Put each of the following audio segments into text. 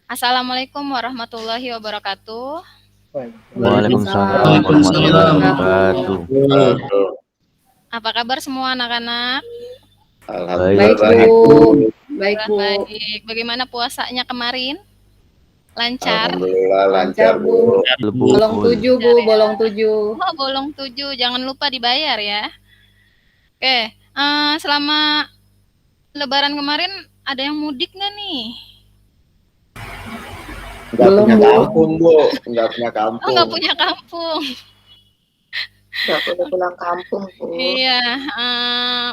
Assalamualaikum warahmatullahi wabarakatuh. Waalaikumsalam warahmatullahi wabarakatuh. Apa kabar semua anak-anak? Baik, Baik, Bu. Baik, Bu. Baik. Bagaimana puasanya kemarin? Lancar? Alhamdulillah Lancar, Bu. Bolong 7, Bu. Bolong 7. Oh, bolong 7. Jangan lupa dibayar ya. Oke, selama Lebaran kemarin ada yang mudik nggak nih? Nggak punya kampung, Bu. Nggak punya Oh, kampung. nggak punya kampung. Nggak boleh pulang kampung, Bu. Iya,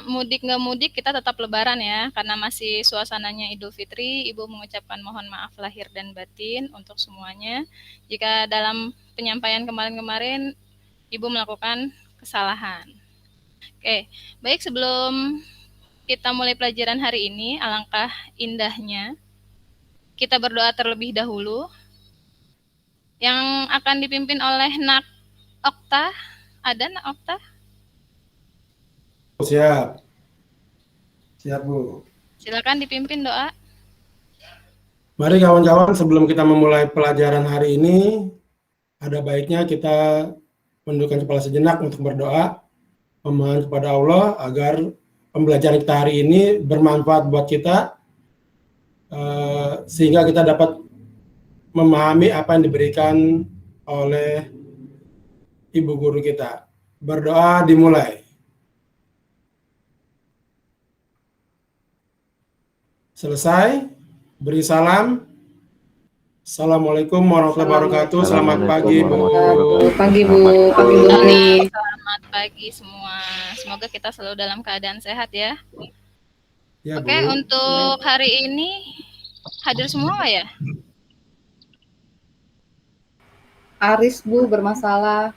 mudik nggak mudik kita tetap Lebaran ya, karena masih suasananya Idul Fitri. Ibu mengucapkan mohon maaf lahir dan batin untuk semuanya. Jika dalam penyampaian kemarin-kemarin Ibu melakukan kesalahan. Oke, baik, sebelum kita mulai pelajaran hari ini, alangkah indahnya kita berdoa terlebih dahulu. Yang akan dipimpin oleh Nak Okta. Ada Nak Okta? Siap. Siap, Bu. Silakan dipimpin doa. Mari kawan-kawan, sebelum kita memulai pelajaran hari ini, ada baiknya kita menundukkan kepala sejenak untuk berdoa, memohon kepada Allah agar pembelajaran kita hari ini bermanfaat buat kita, sehingga kita dapat memahami apa yang diberikan oleh Ibu Guru kita. Berdoa dimulai. Selesai, beri salam. Assalamualaikum warahmatullahi wabarakatuh. Selamat pagi, Bu. Pagi, Bu. Pagi, Bu Ani. Selamat pagi semua. Semoga kita selalu dalam keadaan sehat ya. Ya, Oke, Bu. untuk hari ini hadir semua nggak ya? Aris, Bu, bermasalah.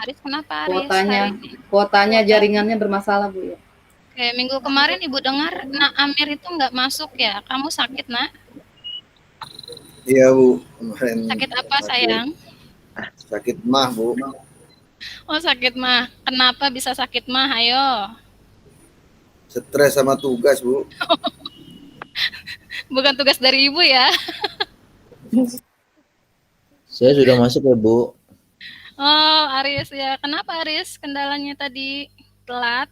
Aris, kenapa Aris? Hari ini? Kuotanya jaringannya bermasalah, Bu. Ya. Oke, minggu kemarin Ibu dengar Nak Amir itu nggak masuk ya. Kamu sakit, Nak? Iya, Bu. Kemarin Sakit apa, sayang? sakit mah, Bu. Oh, sakit mah. Kenapa bisa sakit mah? Ayo. Stres sama tugas, Bu. Bukan tugas dari Ibu ya. Saya sudah masuk ya, Bu. Oh, Aris ya. Kenapa Aris? Kendalanya tadi telat.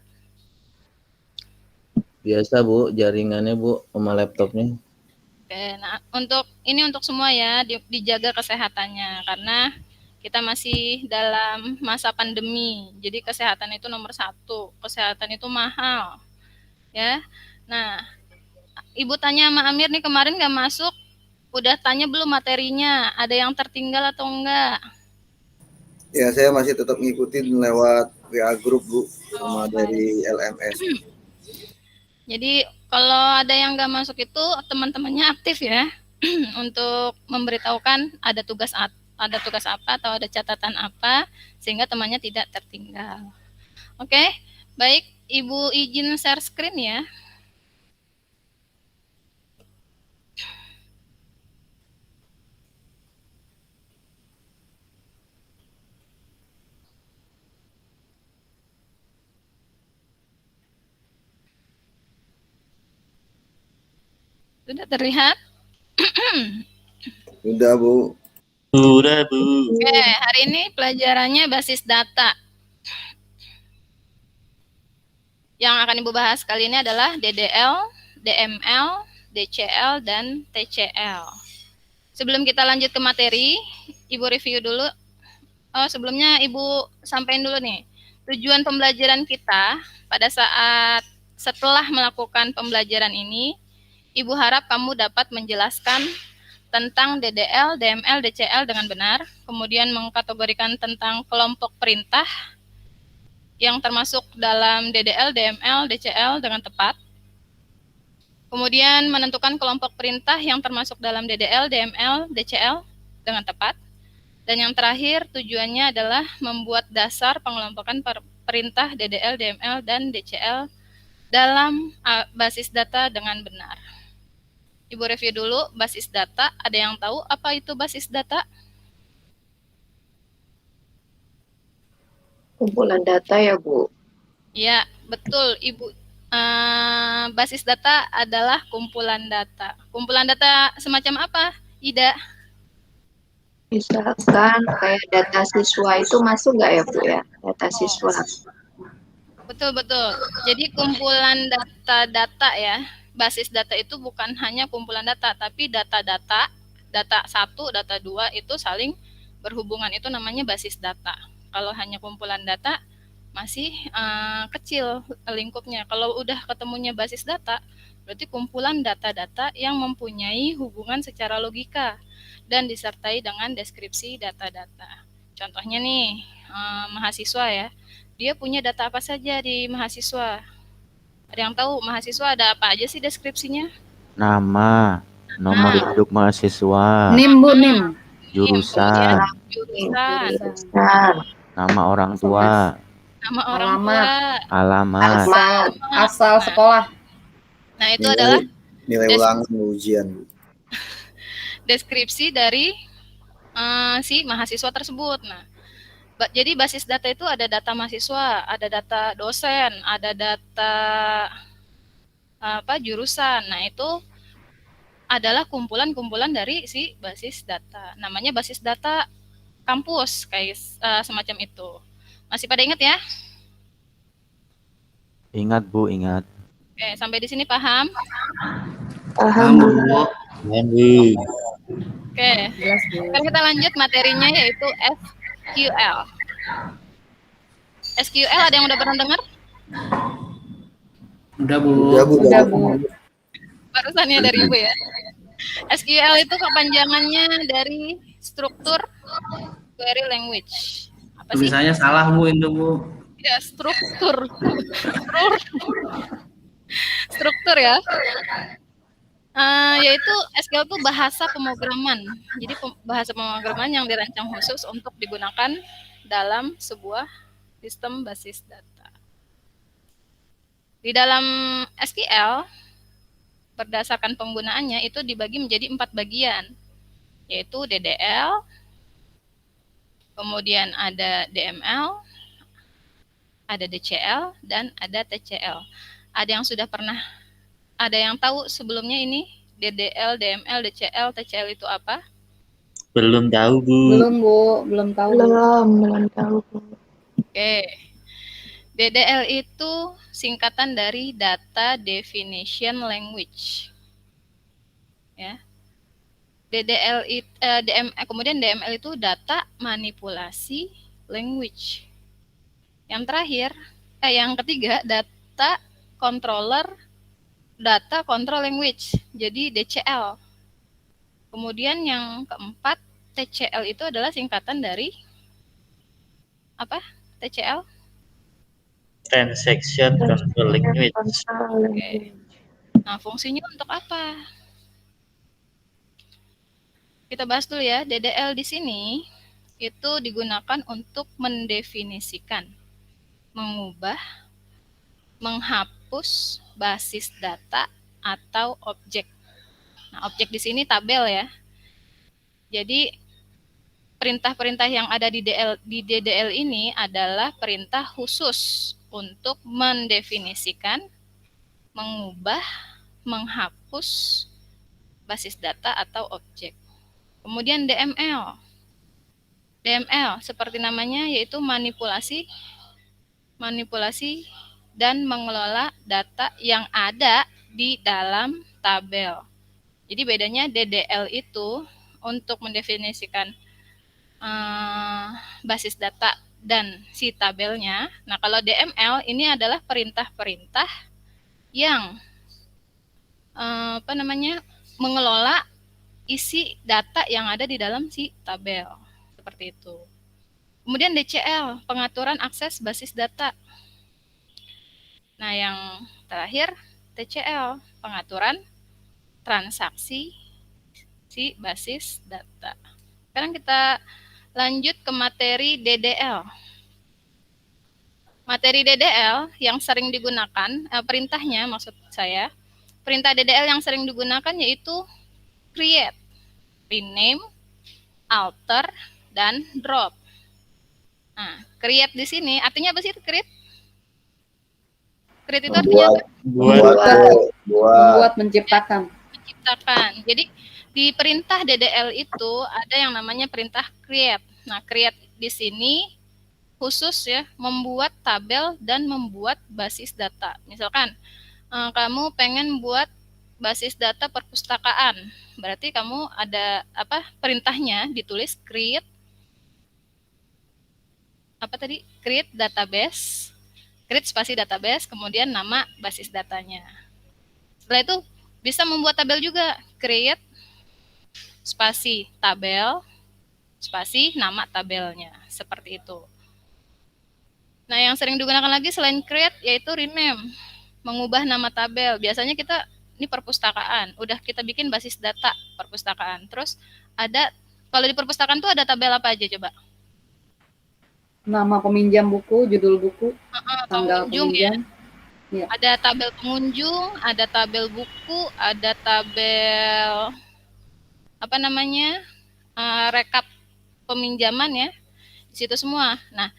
Biasa, Bu, jaringannya, Bu, sama laptopnya. Oke, nah untuk semua ya, dijaga kesehatannya karena kita masih dalam masa pandemi. Jadi kesehatan itu nomor 1. Kesehatan itu mahal. Ya. Nah, Ibu tanya sama Amir nih kemarin nggak masuk. Udah tanya belum materinya? Ada yang tertinggal atau enggak? Ya, saya masih tetap ngikutin lewat WA Group, Bu. Sama dari LMS. Jadi kalau ada yang nggak masuk itu teman-temannya aktif ya untuk memberitahukan ada tugas apa atau ada catatan apa sehingga temannya tidak tertinggal. Oke, baik, Ibu izin share screen ya. Sudah terlihat? Udah, Bu. Sudah, Bu. Oke, hari ini pelajarannya basis data. Yang akan Ibu bahas kali ini adalah DDL, DML, DCL, dan TCL. Sebelum kita lanjut ke materi, Ibu review dulu. Oh, sebelumnya Ibu sampaikan dulu nih. Tujuan pembelajaran kita pada saat setelah melakukan pembelajaran ini, Ibu harap kamu dapat menjelaskan tentang DDL, DML, DCL dengan benar, kemudian mengkategorikan tentang kelompok perintah yang termasuk dalam DDL, DML, DCL dengan tepat, kemudian menentukan kelompok perintah yang termasuk dalam DDL, DML, DCL dengan tepat, dan yang terakhir tujuannya adalah membuat dasar pengelompokan perintah DDL, DML, dan DCL dalam basis data dengan benar. Ibu review dulu basis data. Ada yang tahu apa itu basis data? Kumpulan data ya, Bu. Ya, betul, Ibu. Basis data adalah kumpulan data. Kumpulan data semacam apa? Ida. Misalkan kayak data siswa itu masuk nggak ya Bu ya? Data siswa. Betul. Jadi kumpulan data-data ya. Basis data itu bukan hanya kumpulan data, tapi data-data, data 1, data 2 itu saling berhubungan, itu namanya basis data. Kalau hanya kumpulan data masih kecil lingkupnya. Kalau udah ketemunya basis data, berarti kumpulan data-data yang mempunyai hubungan secara logika dan disertai dengan deskripsi data-data. Contohnya nih, mahasiswa ya. Dia punya data apa saja di mahasiswa? Ada yang tahu mahasiswa ada apa aja sih deskripsinya? Nama, nomor induk mahasiswa, NIM Bu, NIM. jurusan, Jurusan, nama orang tua, nama orang Alamat. tua, alamat, Asal sekolah. Nah, itu adalah nilai ulangan ujian, Bu. deskripsi dari si mahasiswa tersebut. Nah, jadi basis data itu ada data mahasiswa, ada data dosen, ada data jurusan. Nah, itu adalah kumpulan-kumpulan dari si basis data. Namanya basis data kampus, kayak semacam itu. Masih pada ingat ya? ingat Bu, ingat. Oke, sampai di sini paham? Paham Bu. Bu. Oke, Jelas Bu. sekarang kita lanjut materinya yaitu SQL. SQL ada yang udah pernah dengar? Udah, Bu. Barusannya dari Ibu ya. SQL itu kepanjangannya dari struktur query language. Apa sih? Tulisannya salah Bu, itu Bu. Ya, struktur. Struktur ya. Yaitu SQL itu bahasa pemrograman. Jadi bahasa pemrograman yang dirancang khusus untuk digunakan dalam sebuah sistem basis data. Di dalam SQL, berdasarkan penggunaannya itu dibagi menjadi 4 bagian, yaitu DDL, kemudian ada DML, ada DCL, dan ada TCL. Ada yang tahu sebelumnya ini DDL, DML, DCL, TCL itu apa? Belum tahu, Bu. Belum Bu, belum tahu. Belum tahu Bu. Oke. DDL itu singkatan dari Data Definition Language. Ya. Kemudian DML itu Data Manipulasi Language. Yang ketiga Data Control Language. Jadi DCL. Kemudian yang keempat TCL itu adalah singkatan dari apa? TCL? Transaction Control Language. Oke. Nah, fungsinya untuk apa? Kita bahas dulu ya. DDL di sini itu digunakan untuk mendefinisikan, mengubah, menghapus basis data atau objek. Nah, objek di sini tabel ya. Jadi perintah-perintah yang ada di DDL ini adalah perintah khusus untuk mendefinisikan, mengubah, menghapus basis data atau objek. Kemudian DML. DML seperti namanya yaitu manipulasi dan mengelola data yang ada di dalam tabel. Jadi bedanya DDL itu untuk mendefinisikan basis data dan si tabelnya. Nah, kalau DML ini adalah perintah-perintah yang mengelola isi data yang ada di dalam si tabel. Seperti itu. Kemudian DCL, pengaturan akses basis data. Nah, yang terakhir TCL, pengaturan transaksi si basis data. Sekarang kita lanjut ke materi DDL. Materi DDL yang sering digunakan, perintahnya maksud saya, perintah DDL yang sering digunakan yaitu create, rename, alter, dan drop. Nah, create di sini artinya apa sih create? Create itu artinya apa? Membuat, menciptakan. Jadi Di perintah DDL itu ada yang namanya perintah create. Nah, create di sini khusus ya membuat tabel dan membuat basis data. Misalkan kamu pengen buat basis data perpustakaan, berarti kamu ada perintahnya ditulis create create database, create spasi database, kemudian nama basis datanya. Setelah itu bisa membuat tabel juga, create spasi tabel, spasi nama tabelnya, seperti itu. Nah, yang sering digunakan lagi selain create yaitu rename, mengubah nama tabel. Biasanya kita ini perpustakaan, udah kita bikin basis data perpustakaan. Terus ada, kalau di perpustakaan tuh ada tabel apa aja coba? Nama peminjam buku, judul buku, tanggal pengunjung peminjam. Ya. Ada tabel pengunjung, ada tabel buku, ada tabel rekap peminjaman ya, di situ semua. Nah,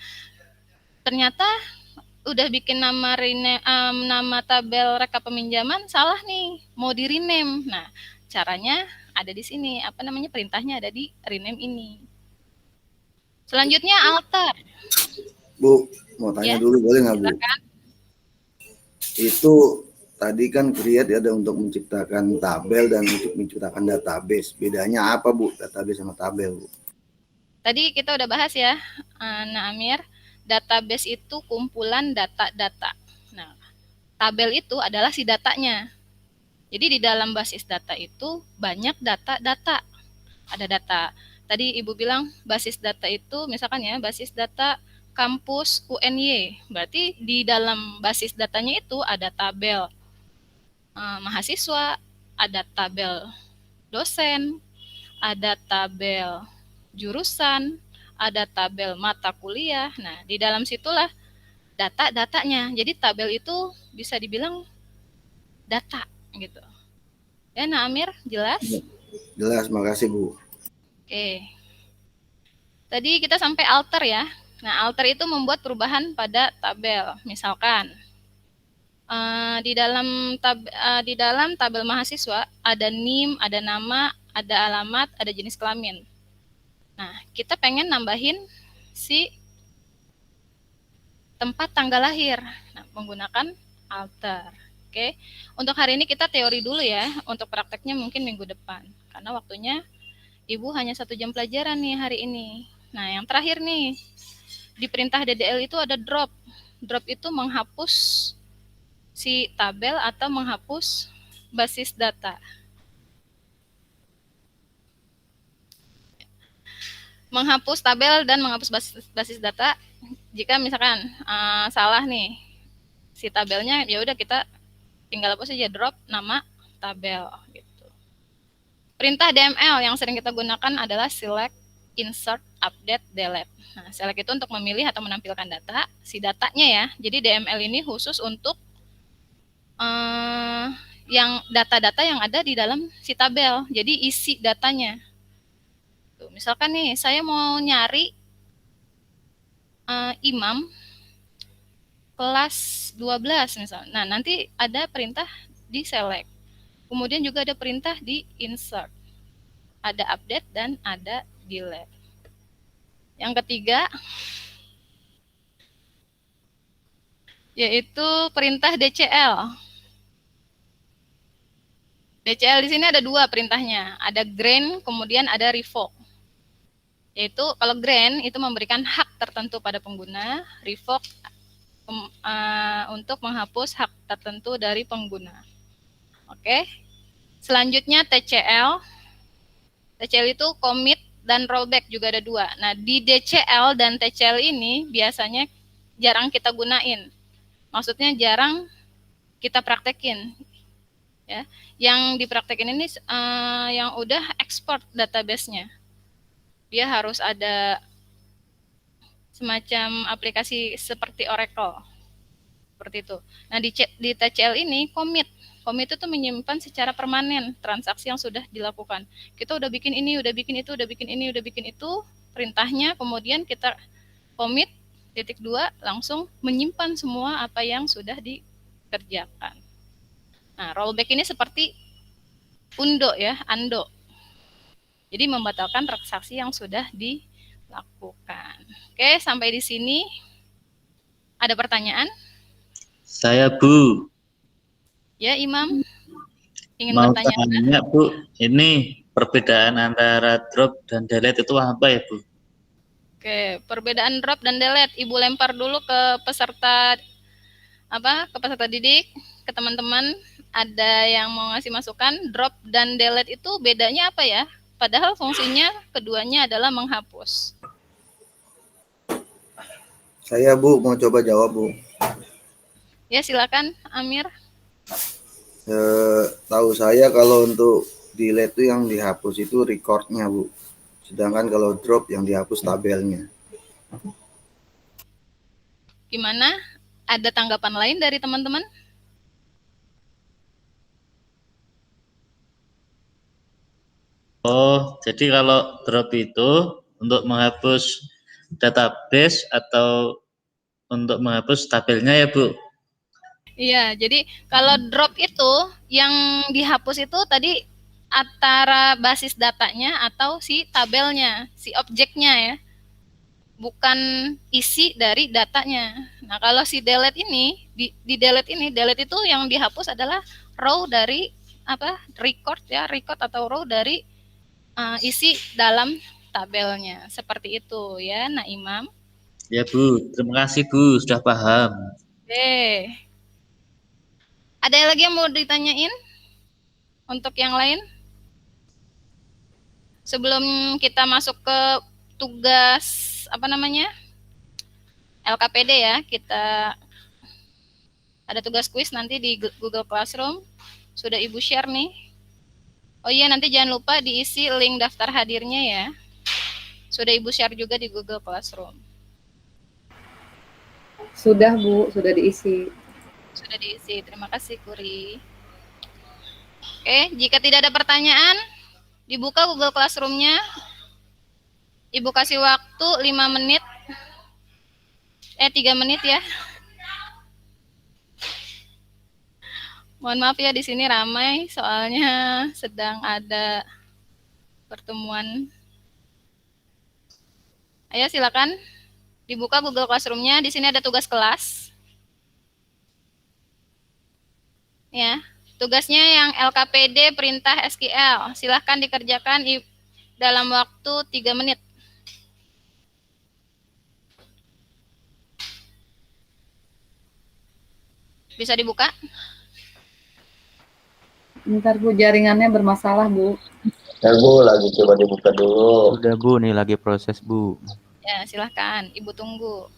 ternyata udah bikin nama tabel rekap peminjaman salah nih, mau di rename. Nah, caranya ada di sini, perintahnya ada di rename ini. Selanjutnya alter. Bu, mau tanya dulu boleh nggak Bu? Itu tadi kan create ya, ada untuk menciptakan tabel dan untuk menciptakan database. Bedanya apa Bu, database sama tabel Bu? Tadi kita udah bahas ya, Amir. Database itu kumpulan data-data. Nah, tabel itu adalah si datanya. Jadi di dalam basis data itu banyak data-data. Ada data. Tadi Ibu bilang basis data itu misalkan ya, basis data kampus UNY. Berarti di dalam basis datanya itu ada tabel mahasiswa, ada tabel dosen, ada tabel jurusan, ada tabel mata kuliah. Nah, di dalam situlah data-datanya. Jadi tabel itu bisa dibilang data gitu. Ya, Nah Amir, jelas? Jelas, makasih Bu. Oke. Tadi kita sampai alter ya. Nah, alter itu membuat perubahan pada tabel. Misalkan di dalam tabel mahasiswa ada NIM, ada nama, ada alamat, ada jenis kelamin. Nah, kita pengen nambahin si tempat tanggal lahir. Nah, menggunakan alter. Oke. Untuk hari ini kita teori dulu ya. Untuk prakteknya mungkin minggu depan. Karena waktunya Ibu hanya 1 jam pelajaran nih hari ini. Nah, yang terakhir nih, di perintah DDL itu ada drop. Drop itu menghapus si tabel atau menghapus basis data. Menghapus tabel dan menghapus basis data. Jika misalkan salah nih si tabelnya, ya udah kita tinggal hapus aja, drop nama tabel gitu. Perintah DML yang sering kita gunakan adalah select, insert, update, delete. Nah, select itu untuk memilih atau menampilkan data, si datanya ya. Jadi DML ini khusus untuk yang data-data yang ada di dalam si tabel. Jadi isi datanya. Tuh, misalkan nih, saya mau nyari imam kelas 12 misalnya. Nah, nanti ada perintah di select. Kemudian juga ada perintah di insert. Ada update dan ada delete. Yang ketiga yaitu perintah DCL. DCL di sini ada 2 perintahnya. Ada grant, kemudian ada revoke. Yaitu kalau grant itu memberikan hak tertentu pada pengguna, revoke untuk menghapus hak tertentu dari pengguna. Oke. Selanjutnya TCL. TCL itu commit dan rollback, juga ada 2. Nah, di DCL dan TCL ini biasanya jarang kita gunain. Maksudnya jarang kita praktekin. Ya, yang dipraktekin ini yang udah export database-nya. Dia harus ada semacam aplikasi seperti Oracle. Seperti itu. Nah, di TCL ini commit. Commit itu menyimpan secara permanen transaksi yang sudah dilakukan. Kita udah bikin ini, udah bikin itu, udah bikin ini, udah bikin itu, perintahnya, kemudian kita commit, titik 2, langsung menyimpan semua apa yang sudah dikerjakan. Nah, rollback ini seperti undo ya, undo. Jadi membatalkan transaksi yang sudah dilakukan. Oke, sampai di sini. Ada pertanyaan? Saya Bu, Ya, Imam. Ingin mau bertanya? tanya Bu, ini perbedaan antara drop dan delete itu apa ya Bu? Oke, perbedaan drop dan delete. Ibu lempar dulu ke peserta ke peserta didik, ke teman-teman. Ada yang mau ngasih masukan, drop dan delete itu bedanya apa ya? Padahal fungsinya keduanya adalah menghapus. Saya Bu mau coba jawab Bu. Ya, silakan Amir. Tahu saya kalau untuk delete itu yang dihapus itu recordnya Bu. Sedangkan kalau drop yang dihapus tabelnya. Gimana? Ada tanggapan lain dari teman-teman? Oh, jadi kalau drop itu untuk menghapus database atau untuk menghapus tabelnya ya Bu? Iya, jadi kalau drop itu yang dihapus itu tadi antara basis datanya atau si tabelnya, si objeknya ya. Bukan isi dari datanya. Nah, kalau si delete ini di delete ini, delete itu yang dihapus adalah row dari record atau row dari isi dalam tabelnya. Seperti itu ya, Nah Imam. Ya Bu, terima kasih Bu, sudah paham. Oke. Ada lagi yang mau ditanyain untuk yang lain? Sebelum kita masuk ke tugas LKPD ya, kita ada tugas kuis nanti di Google Classroom. Sudah Ibu share nih. Oh iya, nanti jangan lupa diisi link daftar hadirnya ya. Sudah Ibu share juga di Google Classroom. Sudah Bu, sudah diisi. Sudah diisi, terima kasih Kuri. Oke, jika tidak ada pertanyaan, dibuka Google Classroom-nya. Ibu kasih waktu 5 menit. 3 menit ya. Mohon maaf ya, di sini ramai soalnya sedang ada pertemuan. Ayo silakan dibuka Google Classroom-nya. Di sini ada tugas kelas. Ya, tugasnya yang LKPD perintah SQL. Silahkan dikerjakan dalam waktu 3 menit. Bisa dibuka? Bentar Bu, jaringannya bermasalah Bu. Ya Bu, lagi coba dibuka dulu. Udah Bu, nih lagi proses Bu. Ya, silahkan. Ibu tunggu.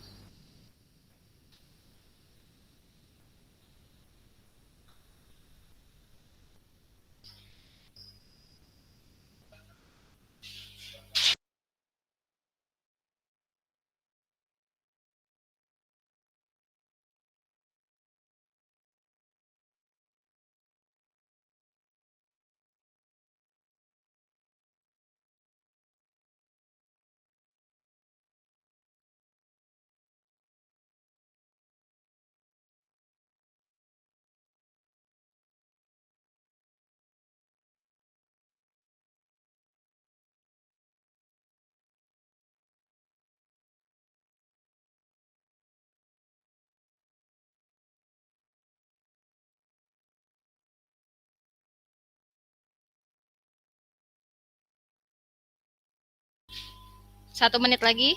Satu menit lagi.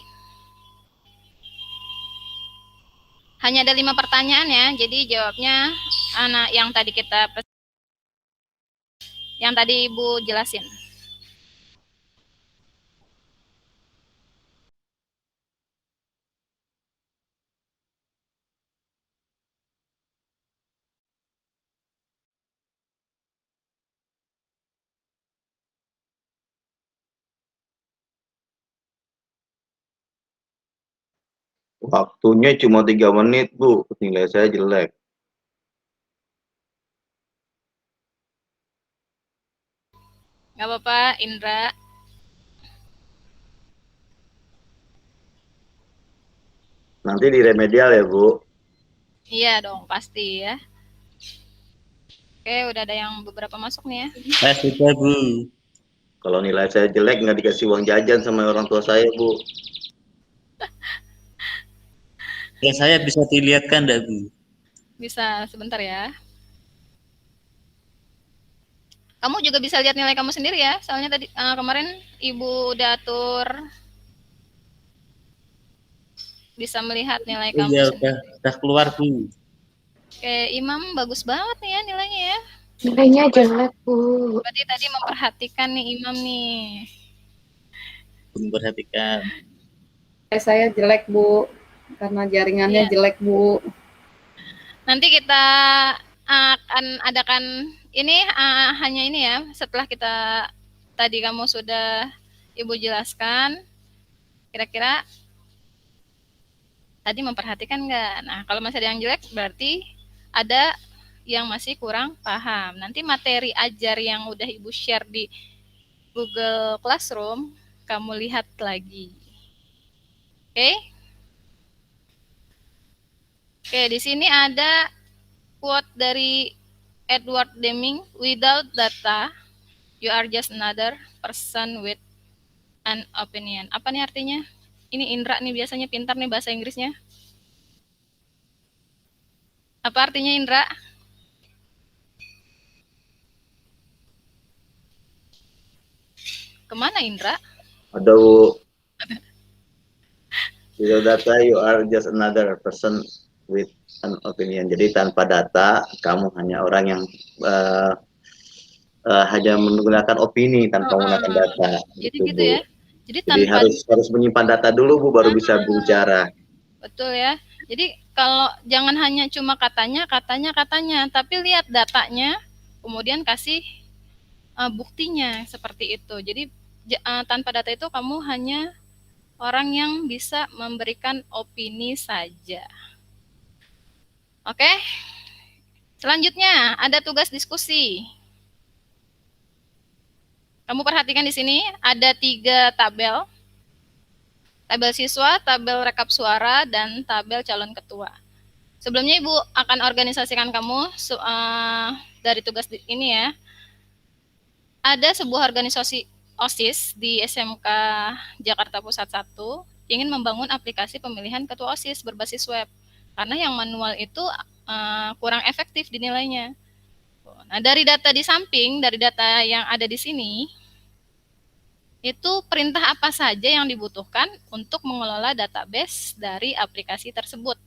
Hanya ada 5 pertanyaan ya, jadi jawabnya yang tadi Ibu jelasin. Waktunya cuma 3 menit Bu, nilai saya jelek. Nggak apa-apa, Indra. Nanti di remedial ya Bu. Iya dong, pasti ya. Oke, udah ada yang beberapa masuk nih ya. Sudah Bu. Kalau nilai saya jelek nggak dikasih uang jajan sama orang tua saya, Bu. Ya saya bisa dilihatkan enggak, Bu? Bisa, sebentar ya. Kamu juga bisa lihat nilai kamu sendiri ya. Soalnya tadi kemarin Ibu udah atur bisa melihat nilai Oh kamu ya sendiri. udah keluar, Bu. Oke, Imam bagus banget nih ya nilainya ya. Nilainya jelek, Bu. Berarti tadi memperhatikan nih Imam nih. Memperhatikan. Saya jelek, Bu. Karena jaringannya Iya. jelek, Bu. Nanti kita akan adakan ini hanya ini ya. Setelah kita tadi kamu sudah Ibu jelaskan, kira-kira tadi memperhatikan nggak? Nah, kalau masih ada yang jelek berarti ada yang masih kurang paham. Nanti materi ajar yang udah Ibu share di Google Classroom, kamu lihat lagi. Oke? Oke, di sini ada quote dari Edward Deming, "Without data, you are just another person with an opinion." Apa nih artinya? Ini Indra nih biasanya pintar nih bahasa Inggrisnya. Apa artinya Indra? Kemana Indra? Ada, Bu. Without data, you are just another person with an opinion. Jadi tanpa data, kamu hanya orang yang hanya menggunakan opini tanpa menggunakan data. Jadi Gitu, gitu Bu. ya. Jadi Jadi tanpa harus menyimpan data dulu, Bu, baru bisa berbicara. betul ya. Jadi kalau jangan hanya cuma katanya, tapi lihat datanya, kemudian kasih buktinya seperti itu. Jadi tanpa data itu kamu hanya orang yang bisa memberikan opini saja. Oke? Selanjutnya ada tugas diskusi. Kamu perhatikan di sini ada 3 tabel. Tabel siswa, tabel rekap suara, dan tabel calon ketua. Sebelumnya Ibu akan organisasikan kamu dari tugas ini ya. Ada sebuah organisasi OSIS di SMK Jakarta Pusat 1 ingin membangun aplikasi pemilihan ketua OSIS berbasis web. Karena yang manual itu kurang efektif dinilainya. Nah, dari data di samping, dari data yang ada di sini, itu perintah apa saja yang dibutuhkan untuk mengelola database dari aplikasi tersebut.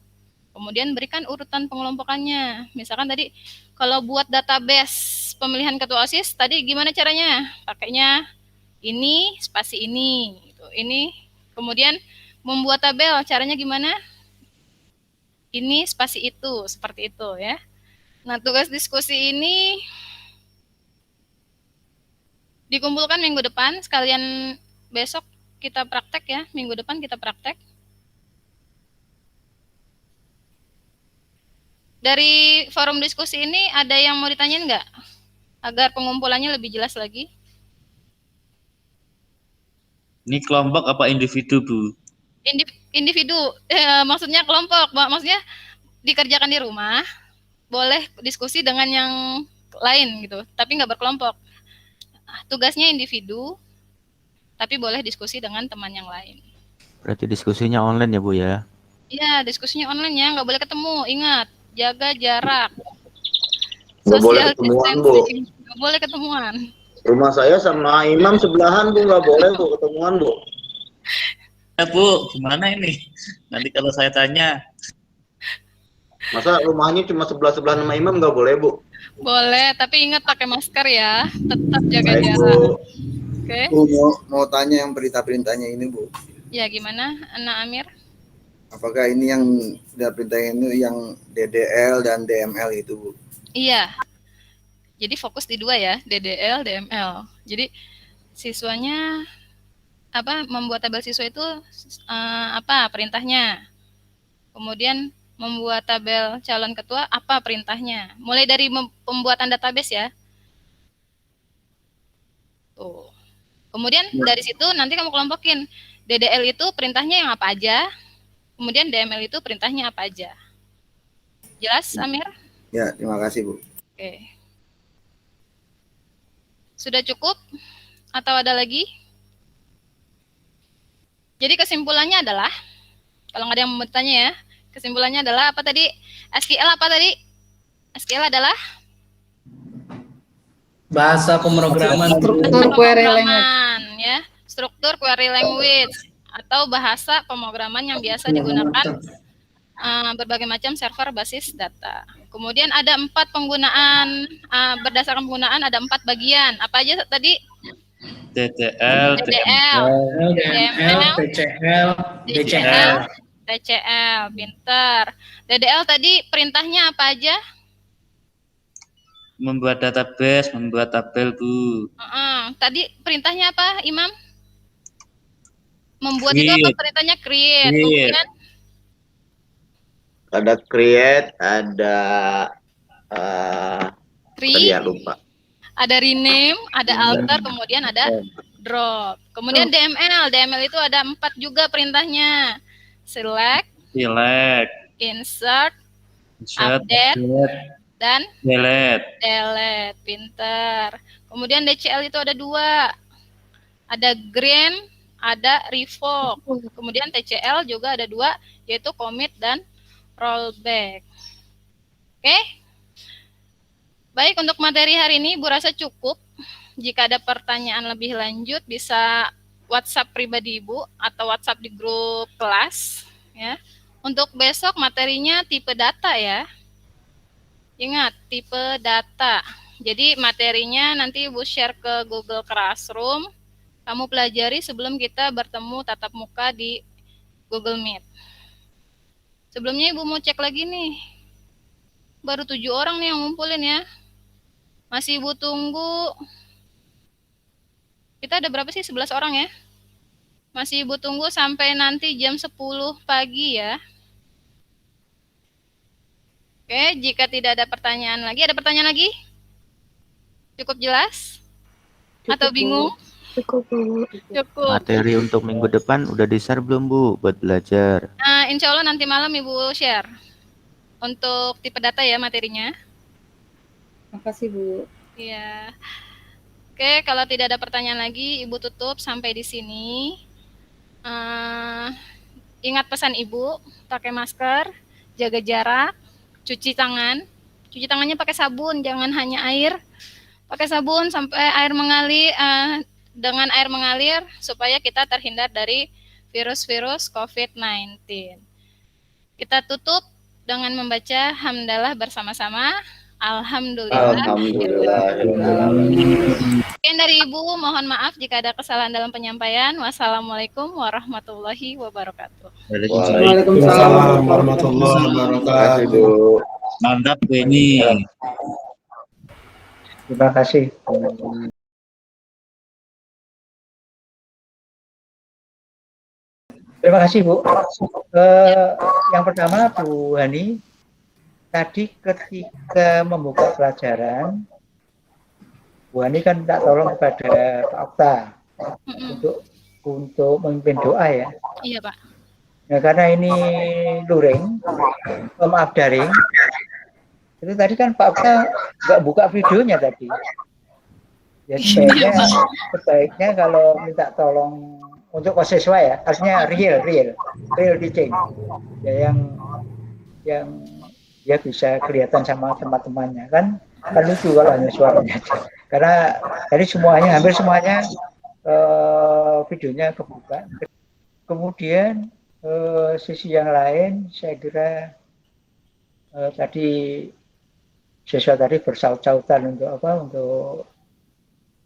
Kemudian berikan urutan pengelompokannya. Misalkan tadi kalau buat database pemilihan ketua OSIS tadi gimana caranya? Pakainya ini, spasi ini, gitu. Ini. Kemudian membuat tabel caranya gimana? Ini spasi itu, seperti itu ya. Nah, tugas diskusi ini dikumpulkan minggu depan, sekalian besok kita praktek ya, minggu depan kita praktek. Dari forum diskusi ini ada yang mau ditanyain nggak? Agar pengumpulannya lebih jelas lagi. Ini kelompok apa individu, Bu? Individu, maksudnya kelompok, maksudnya dikerjakan di rumah, boleh diskusi dengan yang lain gitu, tapi nggak berkelompok. Tugasnya individu, tapi boleh diskusi dengan teman yang lain. Berarti diskusinya online ya, Bu ya? Iya, diskusinya online ya, nggak boleh ketemu. Ingat, jaga jarak. Nggak boleh ketemuan, Bu. Nggak boleh ketemuan. Rumah saya sama Imam sebelahan, Bu. Nggak boleh, Bu, ketemuan, Bu. Ya, Bu, gimana ini? Nanti kalau saya tanya. Masa rumahnya cuma sebelah-sebelahan sama Imam nggak boleh, Bu? Boleh, tapi ingat pakai masker ya. Tetap jaga Baik, jarak. Bu. Oke. Bu, mau tanya yang perintah-perintahnya ini, Bu. Ya, gimana, Anak Amir? Apakah ini yang perintah ini yang DDL dan DML itu, Bu? Iya. Jadi fokus di 2 ya, DDL, DML. Jadi siswanya membuat tabel siswa itu apa perintahnya. Kemudian membuat tabel calon ketua apa perintahnya. Mulai dari pembuatan database ya. Tuh. Kemudian dari situ nanti kamu kelompokin. DDL itu perintahnya yang apa aja. Kemudian DML itu perintahnya apa aja. Jelas, Amir? Ya, terima kasih, Bu. Oke. Sudah cukup? Atau ada lagi? Jadi kesimpulannya adalah, kalau nggak ada yang mau bertanya ya, kesimpulannya adalah apa tadi? SQL apa tadi? SQL adalah Bahasa pemrograman. struktur query pemrograman, ya, struktur query language atau bahasa pemrograman yang biasa digunakan berbagai macam server basis data. Kemudian ada 4 penggunaan, berdasarkan penggunaan ada 4 bagian. Apa aja tadi? DDL, DDL, DML, TCL, DCL. TCL, pinter. DDL tadi perintahnya apa aja? membuat database, membuat tabel, Bu. Tadi perintahnya apa, Imam? Membuat itu apa perintahnya? Create. Kemudian Ada create, ada create, ya lupa. ada rename, ada alter, kemudian ada drop. Kemudian DML itu ada 4 juga perintahnya. Select, insert, update, dan delete. Pinter. Kemudian DCL itu ada 2. Ada grant, ada revoke. Kemudian TCL juga ada 2, yaitu commit dan rollback. Oke? Baik, untuk materi hari ini Ibu rasa cukup. Jika ada pertanyaan lebih lanjut bisa WhatsApp pribadi Ibu atau WhatsApp di grup kelas, ya. Untuk besok materinya tipe data ya. Ingat, tipe data. Jadi materinya nanti Ibu share ke Google Classroom. Kamu pelajari sebelum kita bertemu tatap muka di Google Meet. Sebelumnya Ibu mau cek lagi nih. Baru 7 orang nih yang ngumpulin ya. Masih Ibu tunggu. Kita ada berapa sih? 11 orang ya. Masih Ibu tunggu sampai nanti jam 10 pagi ya. Oke, jika tidak ada pertanyaan lagi, ada pertanyaan lagi? Cukup jelas? Atau bingung? Cukup, Bu. Cukup. Materi untuk minggu depan udah di-share belum, Bu, buat belajar? Insya Allah nanti malam Ibu share. Untuk tipe data ya materinya. Makasih, Bu. Iya. Oke, kalau tidak ada pertanyaan lagi, Ibu tutup sampai di sini. Ingat pesan Ibu, pakai masker, jaga jarak, cuci tangan. Cuci tangannya pakai sabun, jangan hanya air. Pakai sabun sampai air mengalir, dengan air mengalir supaya kita terhindar dari virus-virus COVID-19. Kita tutup dengan membaca hamdalah bersama-sama. Alhamdulillah. Sekian dari Ibu, mohon maaf jika ada kesalahan dalam penyampaian. Wassalamualaikum warahmatullahi wabarakatuh. Waalaikumsalam warahmatullahi wabarakatuh. Mantap Bu ini. Terima kasih. Terima kasih, Bu. Yang pertama, Bu Hani, tadi ketika membuka pelajaran, Bu Hani kan minta tolong kepada Pak Okta untuk memimpin doa ya. Iya, Pak. Nah, karena ini luring, maaf daring, itu tadi kan Pak Okta nggak buka videonya tadi. Ya, sebaiknya kalau minta tolong untuk siswa ya, artinya real teaching ya, yang dia bisa kelihatan sama teman-temannya kan lucu kalau hanya suaranya aja. Karena tadi hampir semuanya videonya kebuka. Kemudian sisi yang lain saya kira tadi siswa tadi bersaut-sautan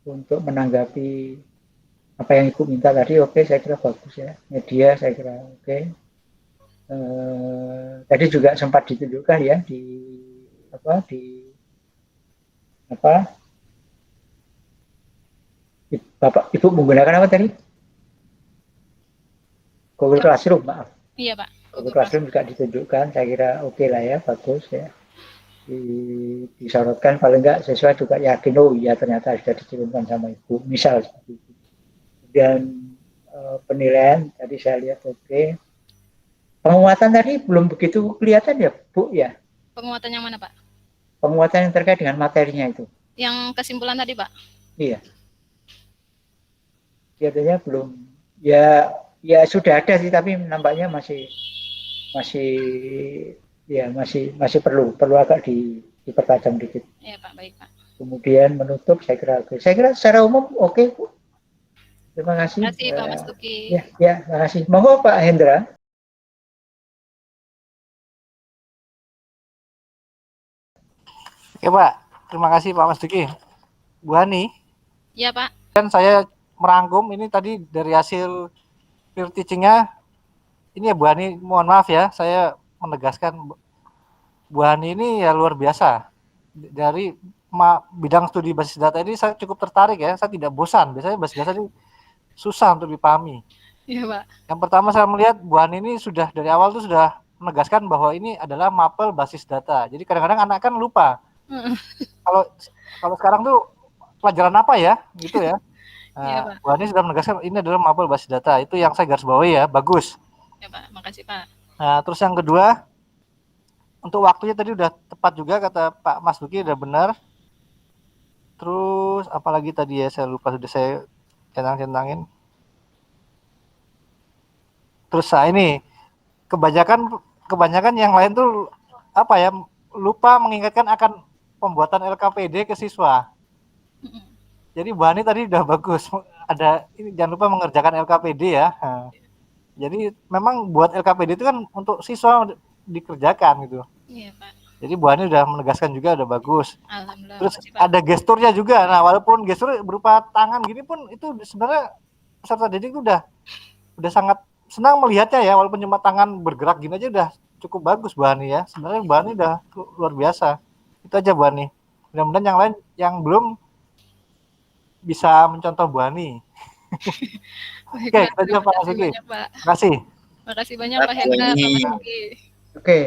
untuk menanggapi apa yang Ibu minta tadi. Oke, saya kira bagus ya. Media saya kira oke. Tadi juga sempat ditunjukkan ya Ibu menggunakan apa tadi? Google Classroom, maaf. Iya, Pak. Google Classroom juga ditunjukkan, saya kira oke lah ya, bagus ya. Disorotkan paling enggak siswa juga yakin, oh iya ternyata sudah dikirimkan sama Ibu, misal seperti itu. Dan penilaian tadi saya lihat oke. Penguatan tadi belum begitu kelihatan ya, Bu ya. Penguatan yang mana, Pak? Penguatan yang terkait dengan materinya itu. Yang kesimpulan tadi, Pak? Iya. kelihatannya belum. Ya sudah ada sih, tapi nampaknya masih perlu agak dipertajam dikit. Iya Pak, baik Pak. Kemudian menutup, saya kira secara umum oke, Bu. Terima kasih. Terima kasih Pak Mas Duki. Ya, terima kasih. Monggo Pak Hendra. Oke Pak, terima kasih Pak Mas Duki. Bu Hani, Iya Pak. dan saya merangkum ini tadi dari hasil peer teaching-nya. Ini ya Bu Hani, mohon maaf ya, saya menegaskan Bu Hani ini ya luar biasa. Dari bidang studi basis data ini saya cukup tertarik ya, saya tidak bosan. Biasanya basis data ini susah untuk dipahami. Iya Pak. Yang pertama saya melihat Bu Hani ini sudah dari awal tuh sudah menegaskan bahwa ini adalah mapel basis data. Jadi kadang-kadang anak kan lupa. Kalau sekarang tuh pelajaran apa ya, gitu ya. Nah, Iya, Pak. Bu Hani sudah menegaskan ini adalah mapel basis data. Itu yang saya garis bawahi ya, bagus. Ya Pak, makasih Pak. Nah, terus yang kedua, untuk waktunya tadi udah tepat juga kata Pak Mas Duki, udah benar. Terus apalagi tadi ya, saya lupa, sudah saya centang-centangin. Terus ini kebanyakan yang lain tuh apa ya, lupa mengingatkan akan pembuatan LKPD ke siswa. Jadi Bu Hani tadi udah bagus. Ada ini, jangan lupa mengerjakan LKPD ya. Nah, jadi memang buat LKPD itu kan untuk siswa dikerjakan gitu. Iya Pak. Jadi Bu Hani udah menegaskan juga, udah bagus. Alhamdulillah. Terus makasih, Pak. ada gesturnya juga. Nah, walaupun gestur berupa tangan gini pun itu sebenarnya peserta didik udah sangat senang melihatnya ya, walaupun cuma tangan bergerak gini aja udah cukup bagus Bu Hani ya. Sebenarnya Bu Hani udah luar biasa. Itu aja Bu Hani. Mudah-mudahan yang lain yang belum bisa mencontoh Bu Hani. Oke, kita aja Pak Mas Duki. Terima kasih. Makasih banyak Pak Hendra, Pak Mas Duki. Oke.